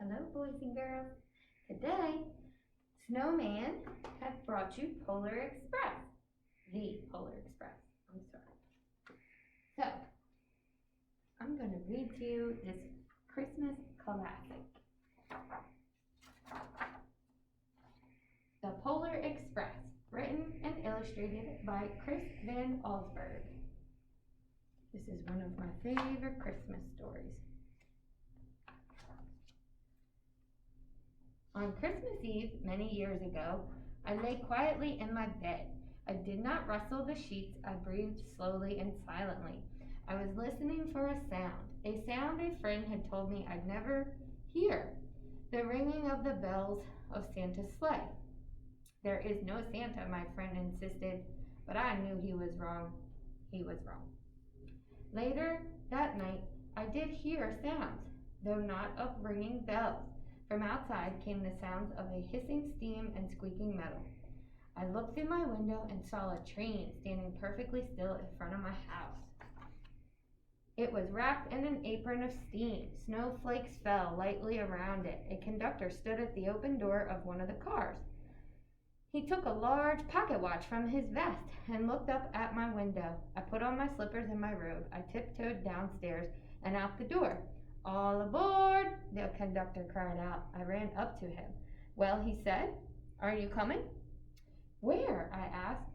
Hello, boys and girls. Today, Snowman has brought you Polar Express. The Polar Express. I'm sorry. So, I'm going to read to you this Christmas classic. The Polar Express, written and illustrated by Chris Van Allsburg. This is one of my favorite Christmas stories. On Christmas Eve, many years ago, I lay quietly in my bed. I did not rustle the sheets. I breathed slowly and silently. I was listening for a sound a friend had told me I'd never hear, the ringing of the bells of Santa's sleigh. There is no Santa, my friend insisted, but I knew he was wrong. He was wrong. Later that night, I did hear sounds, though not of ringing bells. From outside came the sounds of a hissing steam and squeaking metal. I looked through my window and saw a train standing perfectly still in front of my house. It was wrapped in an apron of steam. Snowflakes fell lightly around it. A conductor stood at the open door of one of the cars. He took a large pocket watch from his vest and looked up at my window. I put on my slippers and my robe. I tiptoed downstairs and out the door. "All aboard!" the conductor cried out. I ran up to him. "Well," he said, "are you coming?" "Where?" I asked.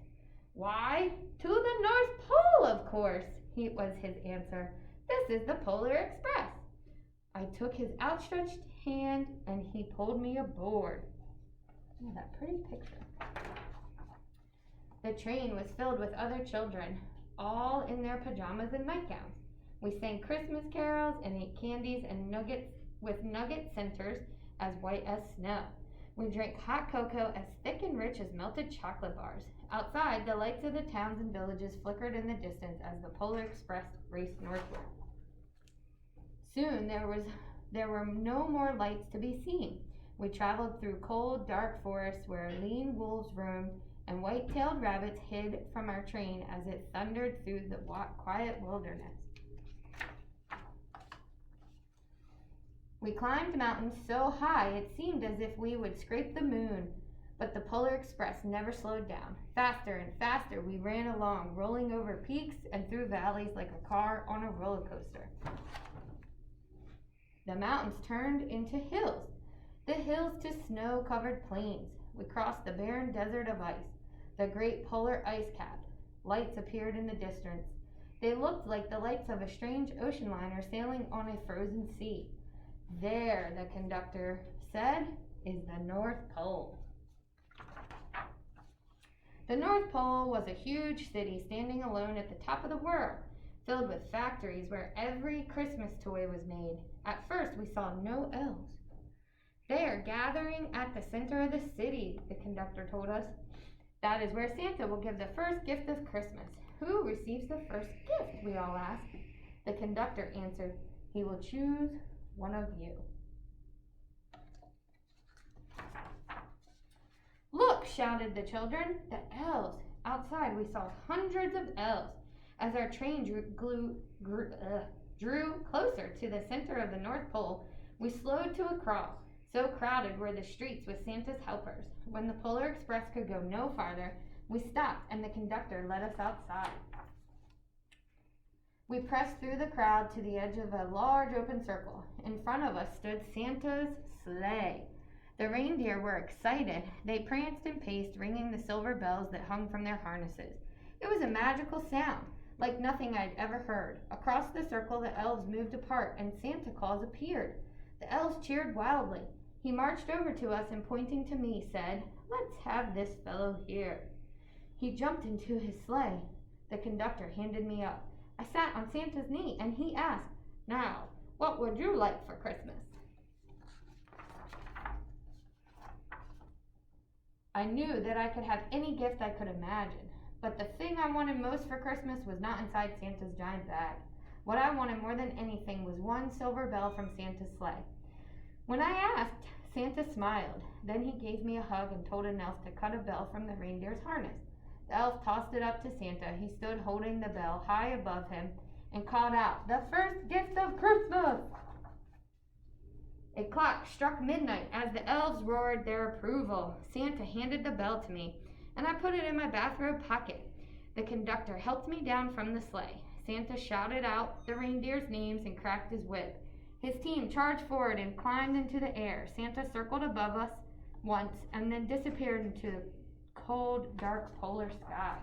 "Why, to the North Pole, of course," was his answer. "This is the Polar Express." I took his outstretched hand and he pulled me aboard. Oh, that pretty picture. The train was filled with other children, all in their pajamas and nightgowns. We sang Christmas carols and ate candies and nuggets with nugget centers as white as snow. We drank hot cocoa as thick and rich as melted chocolate bars. Outside, the lights of the towns and villages flickered in the distance as the Polar Express raced northward. Soon there were no more lights to be seen. We traveled through cold, dark forests where lean wolves roamed and white-tailed rabbits hid from our train as it thundered through the quiet wilderness. We climbed mountains so high it seemed as if we would scrape the moon, but the Polar Express never slowed down. Faster and faster we ran along, rolling over peaks and through valleys like a car on a roller coaster. The mountains turned into hills, the hills to snow-covered plains. We crossed the barren desert of ice, the great polar ice cap. Lights appeared in the distance. They looked like the lights of a strange ocean liner sailing on a frozen sea. "There," the conductor said, "is the North Pole." The North Pole was a huge city standing alone at the top of the world, filled with factories where every Christmas toy was made. At first, we saw no elves. "They are gathering at the center of the city," the conductor told us. "That is where Santa will give the first gift of Christmas." "Who receives the first gift?" we all asked. The conductor answered, "He will choose one of you." "Look!" shouted the children. "The elves!" Outside we saw hundreds of elves. As our train drew closer to the center of the North Pole, we slowed to a crawl. So crowded were the streets with Santa's helpers. When the Polar Express could go no farther, we stopped and the conductor led us outside. We pressed through the crowd to the edge of a large open circle. In front of us stood Santa's sleigh. The reindeer were excited. They pranced and paced, ringing the silver bells that hung from their harnesses. It was a magical sound, like nothing I'd ever heard. Across the circle, the elves moved apart, and Santa Claus appeared. The elves cheered wildly. He marched over to us and, pointing to me, said, "Let's have this fellow here." He jumped into his sleigh. The conductor handed me up. I sat on Santa's knee, and he asked, "Now, what would you like for Christmas?" I knew that I could have any gift I could imagine, but the thing I wanted most for Christmas was not inside Santa's giant bag. What I wanted more than anything was one silver bell from Santa's sleigh. When I asked, Santa smiled. Then he gave me a hug and told an elf to cut a bell from the reindeer's harness. The elf tossed it up to Santa. He stood holding the bell high above him and called out, "The first gift of Christmas!" A clock struck midnight as the elves roared their approval. Santa handed the bell to me, and I put it in my bathrobe pocket. The conductor helped me down from the sleigh. Santa shouted out the reindeers' names and cracked his whip. His team charged forward and climbed into the air. Santa circled above us once and then disappeared into the cold, dark polar sky.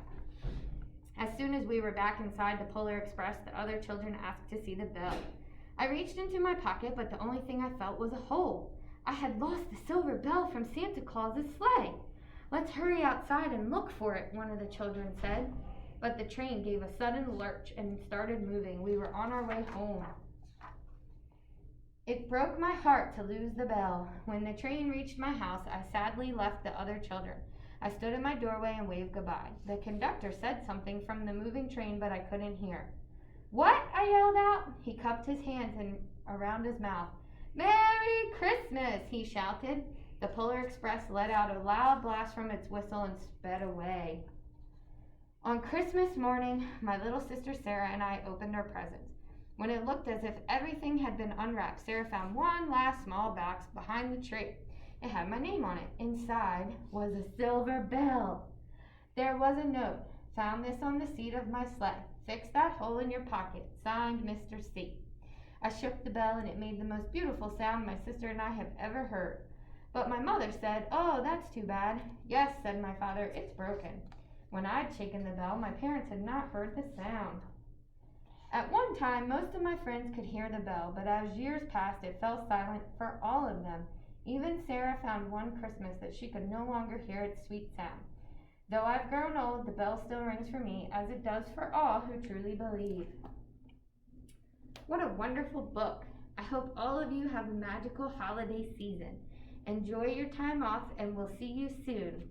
As soon as we were back inside the Polar Express, the other children asked to see the bell. I reached into my pocket, but the only thing I felt was a hole. I had lost the silver bell from Santa Claus's sleigh. "Let's hurry outside and look for it," one of the children said. But the train gave a sudden lurch and started moving. We were on our way home. It broke my heart to lose the bell. When the train reached my house, I sadly left the other children. I stood in my doorway and waved goodbye. The conductor said something from the moving train, but I couldn't hear. "What?" I yelled out. He cupped his hands around his mouth. "Merry Christmas," he shouted. The Polar Express let out a loud blast from its whistle and sped away. On Christmas morning, my little sister Sarah and I opened our presents. When it looked as if everything had been unwrapped, Sarah found one last small box behind the tree. It had my name on it. Inside was a silver bell. There was a note. "Found this on the seat of my sleigh. Fix that hole in your pocket. Signed, Mr. C." I shook the bell and it made the most beautiful sound my sister and I have ever heard. But my mother said, "Oh, that's too bad." "Yes," said my father, "it's broken." When I'd shaken the bell, my parents had not heard the sound. At one time, most of my friends could hear the bell, but as years passed, it fell silent for all of them. Even Sarah found one Christmas that she could no longer hear its sweet sound. Though I've grown old, the bell still rings for me, as it does for all who truly believe. What a wonderful book. I hope all of you have a magical holiday season. Enjoy your time off, and we'll see you soon.